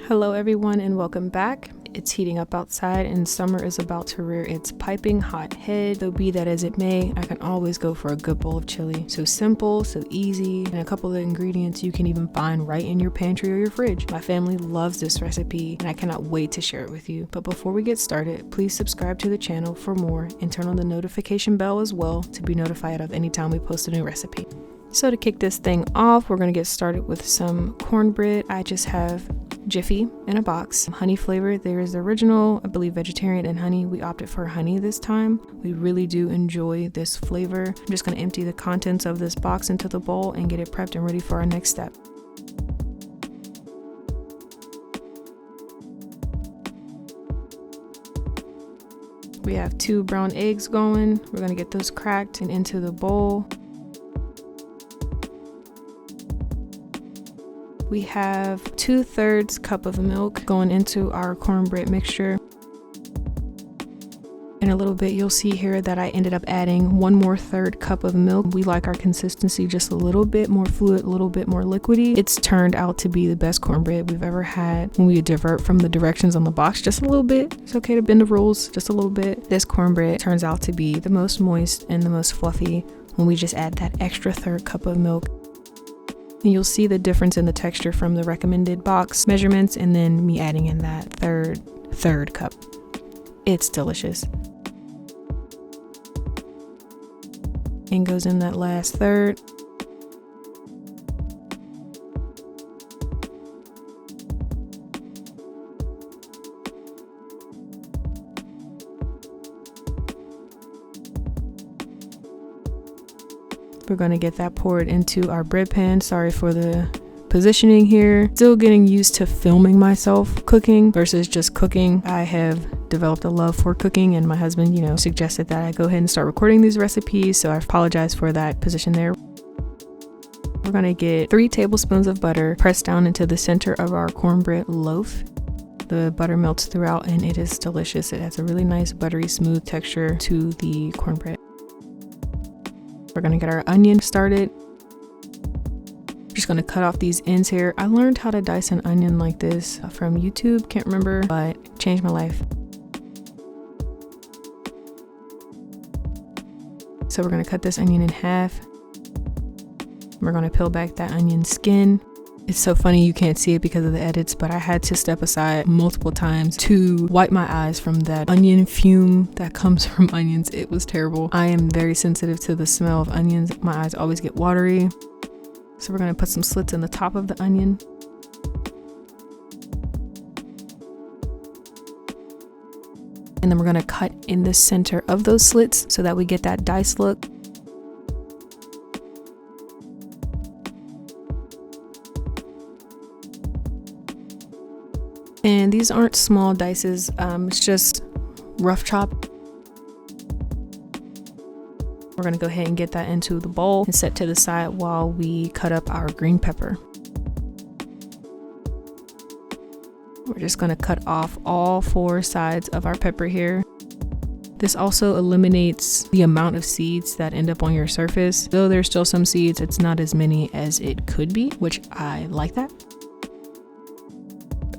Hello everyone and welcome back. It's heating up outside and summer is about to rear its piping hot head. So be that as it may, I can always go for a good bowl of chili. So simple, so easy, and a couple of ingredients you can even find right in your pantry or your fridge. My family loves this recipe and I cannot wait to share it with you. But before we get started, please subscribe to the channel for more and turn on the notification bell as well to be notified of any time we post a new recipe. So to kick this thing off, we're going to get started with some cornbread. I just have Jiffy in a box, honey flavor. There is the original, I believe vegetarian and honey. We opted for honey this time. We really do enjoy this flavor. I'm just going to empty the contents of this box into the bowl and get it prepped and ready for our next step. We have 2 brown eggs going. We're going to get those cracked and into the bowl. We have 2/3 cup of milk going into our cornbread mixture. In a little bit, you'll see here that I ended up adding 1 more 1/3 cup of milk. We like our consistency just a little bit more fluid, a little bit more liquidy. It's turned out to be the best cornbread we've ever had. When we divert from the directions on the box just a little bit, it's okay to bend the rules just a little bit. This cornbread turns out to be the most moist and the most fluffy when we just add that extra 1/3 cup of milk. And you'll see the difference in the texture from the recommended box measurements and then me adding in that third cup. It's delicious. And goes in that last third. We're going to get that poured into our bread pan. Sorry for the positioning here. Still getting used to filming myself cooking versus just cooking. I have developed a love for cooking and my husband, suggested that I go ahead and start recording these recipes. So I apologize for that position there. We're going to get 3 tablespoons of butter pressed down into the center of our cornbread loaf. The butter melts throughout and it is delicious. It has a really nice buttery smooth texture to the cornbread. We're going to get our onion started. Just going to cut off these ends here. I learned how to dice an onion like this from YouTube. Can't remember, but it changed my life. So we're going to cut this onion in half. We're going to peel back that onion skin. It's so funny you can't see it because of the edits, but I had to step aside multiple times to wipe my eyes from that onion fume that comes from onions. It was terrible. I am very sensitive to the smell of onions. My eyes always get watery. So we're going to put some slits in the top of the onion. And then we're going to cut in the center of those slits so that we get that dice look. And these aren't small dices, it's just rough chop. We're gonna go ahead and get that into the bowl and set to the side while we cut up our green pepper. We're just gonna cut off all 4 sides of our pepper here. This also eliminates the amount of seeds that end up on your surface. Though there's still some seeds, it's not as many as it could be, which I like that.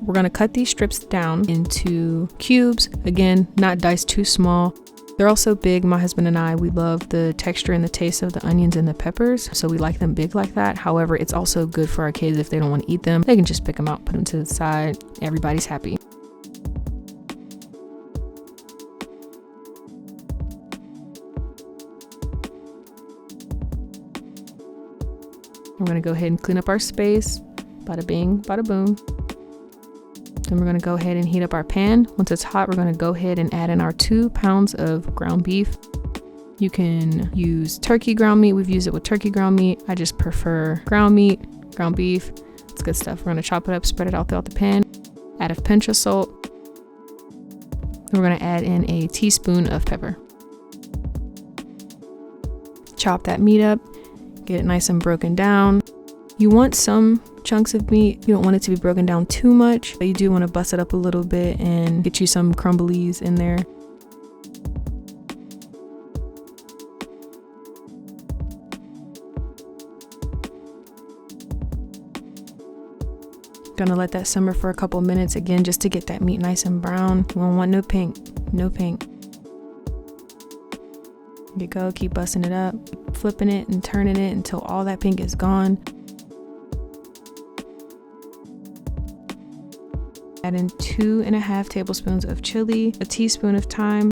We're going to cut these strips down into cubes. Again, not diced too small. They're also big. My husband and I, we love the texture and the taste of the onions and the peppers, so we like them big like that. However, it's also good for our kids if they don't want to eat them. They can just pick them out, put them to the side. Everybody's happy. We're going to go ahead and clean up our space. Bada bing, bada boom. Then we're going to go ahead and heat up our pan. Once it's hot, we're going to go ahead and add in our 2 pounds of ground beef. You can use turkey ground meat. We've used it with turkey ground meat. I just prefer ground meat, ground beef. It's good stuff. We're going to chop it up, spread it out throughout the pan. Add a pinch of salt. We're going to add in a teaspoon of pepper. Chop that meat up. Get it nice and broken down. You want some chunks of meat. You don't want it to be broken down too much, but you do want to bust it up a little bit and get you some crumblies in there. Gonna let that simmer for a couple minutes again, just to get that meat nice and brown. We don't want no pink, no pink. There you go, keep busting it up, flipping it and turning it until all that pink is gone. Add in 2.5 tablespoons of chili, a teaspoon of thyme,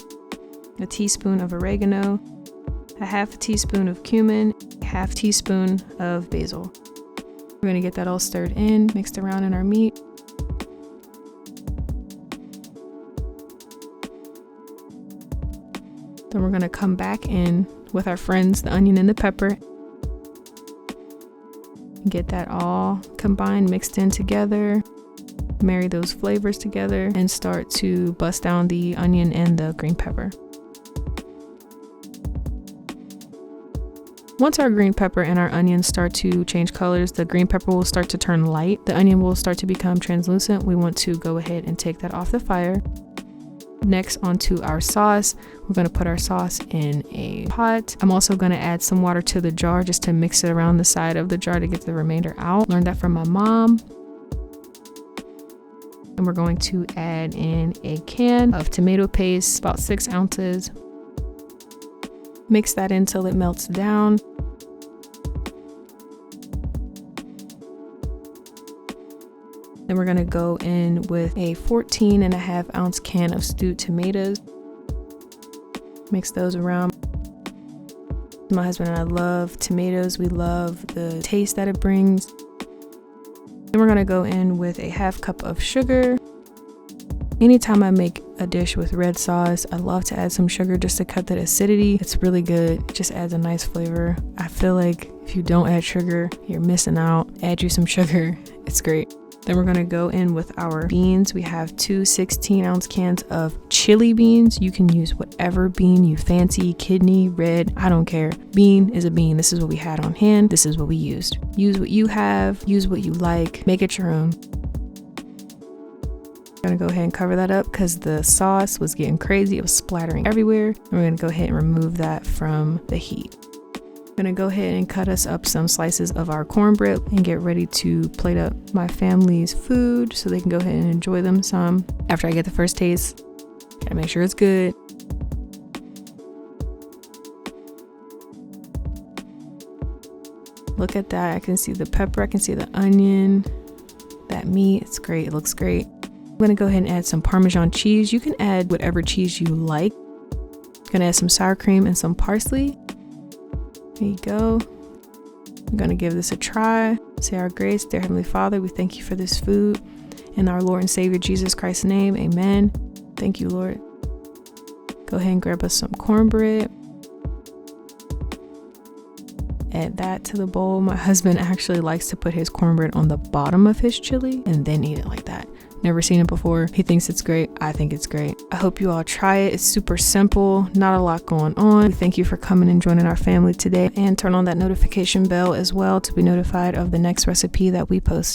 a teaspoon of oregano, a half a teaspoon of cumin, a half teaspoon of basil. We're gonna get that all stirred in, mixed around in our meat. Then we're gonna come back in with our friends, the onion and the pepper. Get that all combined, mixed in together. Marry those flavors together and start to bust down the onion and the green pepper. Once our green pepper and our onions start to change colors, the green pepper will start to turn light. The onion will start to become translucent. We want to go ahead and take that off the fire. Next, onto our sauce. We're going to put our sauce in a pot. I'm also going to add some water to the jar just to mix it around the side of the jar to get the remainder out. Learned that from my mom. And we're going to add in a can of tomato paste, about 6 ounces. Mix that in till it melts down. Then we're gonna go in with a 14.5 ounce can of stewed tomatoes. Mix those around. My husband and I love tomatoes. We love the taste that it brings. Then we're gonna go in with a half cup of sugar. Anytime I make a dish with red sauce, I love to add some sugar just to cut that acidity. It's really good. It just adds a nice flavor. I feel like if you don't add sugar, you're missing out. Add you some sugar. It's great. Then we're gonna go in with our beans. We have 2 16-ounce cans of chili beans. You can use whatever bean you fancy, kidney, red, I don't care. Bean is a bean. This is what we had on hand. This is what we used. Use what you have, use what you like, make it your own. I'm gonna go ahead and cover that up because the sauce was getting crazy. It was splattering everywhere. And we're gonna go ahead and remove that from the heat. I'm gonna go ahead and cut us up some slices of our cornbread and get ready to plate up my family's food so they can go ahead and enjoy them some. After I get the first taste, gotta make sure it's good. Look at that. I can see the pepper, I can see the onion, that meat. It's great, it looks great. I'm gonna go ahead and add some Parmesan cheese. You can add whatever cheese you like. I'm gonna add some sour cream and some parsley. There you go. I'm gonna give this a try. Say our grace. Dear Heavenly Father, we thank you for this food. In our Lord and Savior Jesus Christ's name, amen. Thank you, Lord. Go ahead and grab us some cornbread. Add that to the bowl. My husband actually likes to put his cornbread on the bottom of his chili and then eat it like that. Never seen it before. He thinks it's great. I think it's great. I hope you all try it. It's super simple, not a lot going on. Thank you for coming and joining our family today, and turn on that notification bell as well to be notified of the next recipe that we post.